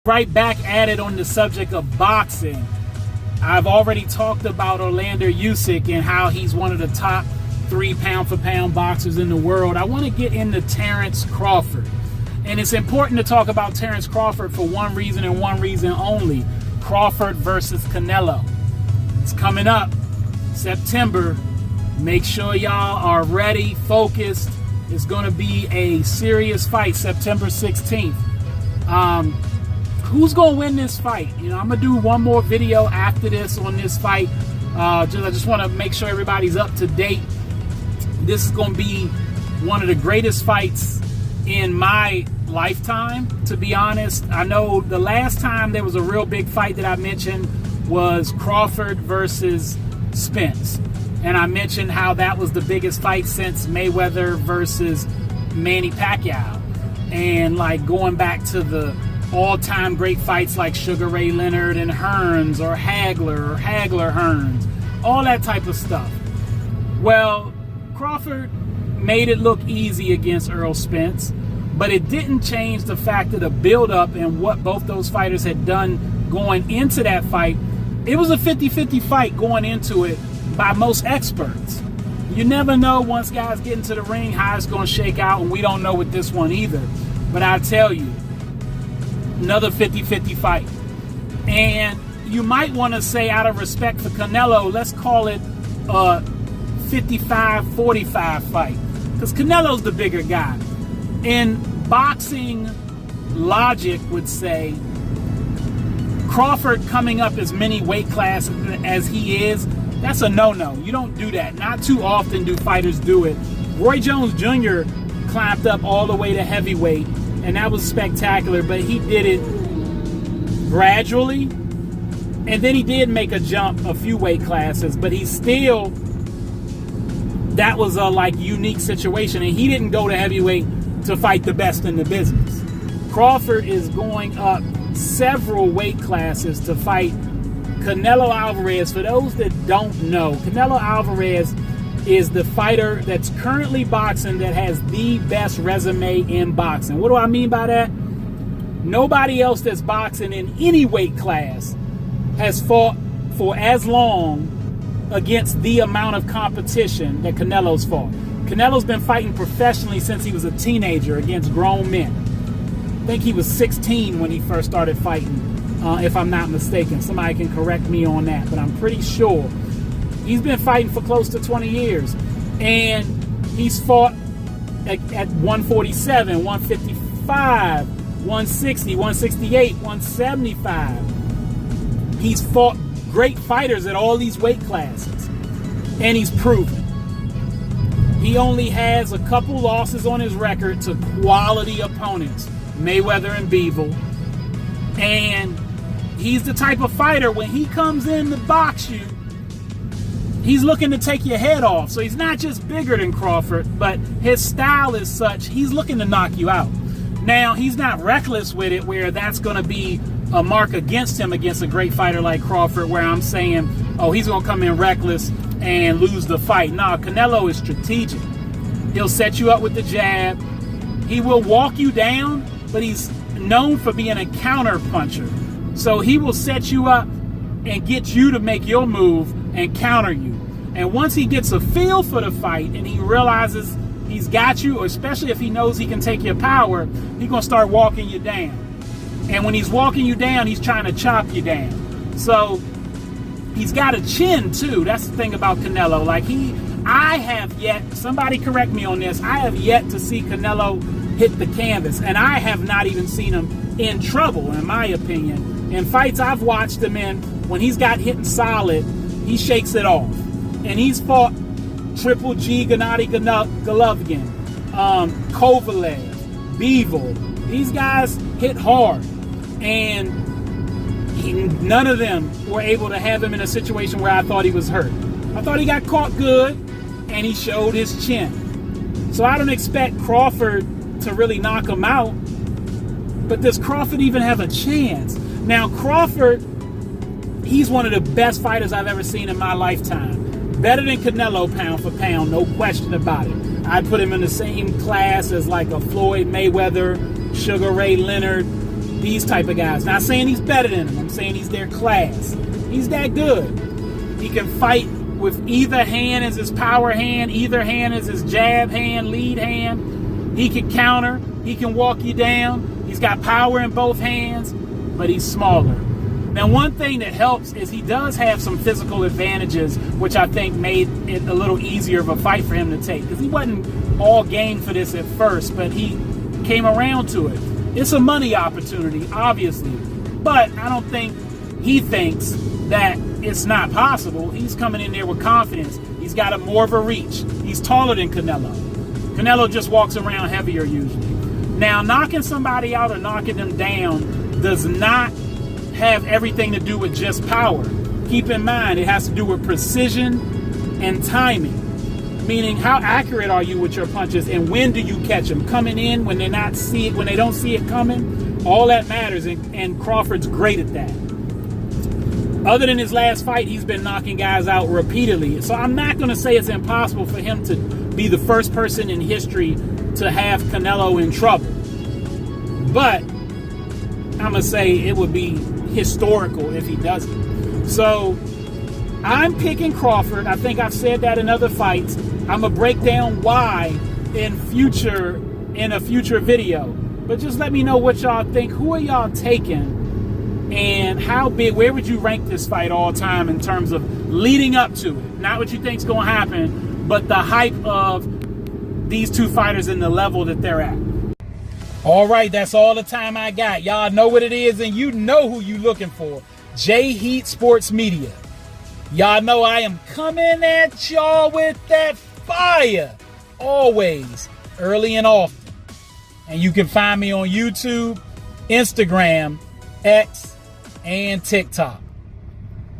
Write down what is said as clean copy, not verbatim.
Right back at it on the subject of boxing. I've already talked about Orlando Usyk and how he's one of the top 3 pound-for-pound boxers in the world. I want to get into Terence Crawford. And it's important to talk about Terence Crawford for one reason and one reason only. Crawford versus Canelo. It's coming up September. Make sure y'all are ready, focused. It's going to be a serious fight, September 16th. Who's going to win this fight? I'm going to do one more video after this on this fight. I just want to make sure everybody's up to date. This is going to be one of the greatest fights in my lifetime, to be honest. I know the last time there was a real big fight that I mentioned was Crawford versus Spence. And I mentioned how that was the biggest fight since Mayweather versus Manny Pacquiao. And like going back to the all-time great fights like Sugar Ray Leonard and Hearns, or Hagler-Hearns, all that type of stuff. Well, Crawford made it look easy against Errol Spence, but it didn't change the fact of the build-up and what both those fighters had done going into that fight. It was a 50-50 fight going into it by most experts. You never know once guys get into the ring how it's going to shake out, and we don't know with this one either. But I tell you, another 50-50 fight. And you might want to say, out of respect for Canelo, let's call it a 55-45 fight, because Canelo's the bigger guy. And boxing logic would say Crawford coming up as many weight classes as he is, that's a no-no. You don't do that. Not too often do fighters do it. Roy Jones Jr. climbed up all the way to heavyweight, and that was spectacular, but he did it gradually. And then he did make a jump a few weight classes, but he still, that was a unique situation, and he didn't go to heavyweight to fight the best in the business. Crawford is going up several weight classes to fight Canelo Alvarez. For those that don't know, Canelo Alvarez is the fighter that's currently boxing that has the best resume in boxing. What do I mean by that? Nobody else that's boxing in any weight class has fought for as long against the amount of competition that Canelo's fought. Canelo's been fighting professionally since he was a teenager against grown men. I think he was 16 when he first started fighting, if I'm not mistaken. Somebody can correct me on that, but I'm pretty sure. He's been fighting for close to 20 years, and he's fought at 147, 155, 160, 168, 175. He's fought great fighters at all these weight classes, and he's proven. He only has a couple losses on his record to quality opponents, Mayweather and Bivol, and he's the type of fighter, when he comes in to box you, he's looking to take your head off. So he's not just bigger than Crawford, but his style is such, he's looking to knock you out. Now, he's not reckless with it, where that's going to be a mark against him against a great fighter like Crawford, where I'm saying, oh, he's going to come in reckless and lose the fight. No, Canelo is strategic. He'll set you up with the jab. He will walk you down, but he's known for being a counter puncher. So he will set you up and get you to make your move and counter you. And once he gets a feel for the fight and he realizes he's got you, especially if he knows he can take your power, he's going to start walking you down. And when he's walking you down, he's trying to chop you down. So he's got a chin too. That's the thing about Canelo. I have yet, somebody correct me on this, I have yet to see Canelo hit the canvas. And I have not even seen him in trouble, in my opinion. In fights I've watched him in, when he's got hitting solid, he shakes it off. And he's fought Triple G, Gennady Golovkin, Kovalev, Bivol. These guys hit hard. And none of them were able to have him in a situation where I thought he was hurt. I thought he got caught good, and he showed his chin. So I don't expect Crawford to really knock him out. But does Crawford even have a chance? Now, Crawford, he's one of the best fighters I've ever seen in my lifetime. Better than Canelo pound for pound, no question about it. I'd put him in the same class as like a Floyd Mayweather, Sugar Ray Leonard, These type of guys. Not saying he's better than them. I'm saying he's their class. He's that good. He can fight with either hand as his power hand, either hand as his jab hand, lead hand. He can counter. He can walk you down. He's got power in both hands, but he's smaller. Now, one thing that helps is he does have some physical advantages, which I think made it a little easier of a fight for him to take, because he wasn't all game for this at first, but he came around to it. It's a money opportunity, obviously, but I don't think he thinks that it's not possible. He's coming in there with confidence. He's got more of a reach. He's taller than Canelo. Canelo just walks around heavier usually. Now, knocking somebody out or knocking them down does not have everything to do with just power. Keep in mind, it has to do with precision and timing. Meaning, how accurate are you with your punches, and when do you catch them? Coming in when they don't see it coming. All that matters, and Crawford's great at that. Other than his last fight, he's been knocking guys out repeatedly. So I'm not going to say it's impossible for him to be the first person in history to have Canelo in trouble. But I'm going to say it would be historical if he doesn't. So I'm picking Crawford. I think I've said that in other fights. I'm going to break down why in a future video. But just let me know what y'all think. Who are y'all taking? And how big, where would you rank this fight all time in terms of leading up to it? Not what you think's going to happen, but the hype of these two fighters and the level that they're at. All right, that's all the time I got. Y'all know what it is, and you know who you looking for. J Heat Sports Media. Y'all know I am coming at y'all with that fire. Always, early and often. And you can find me on YouTube, Instagram, X, and TikTok.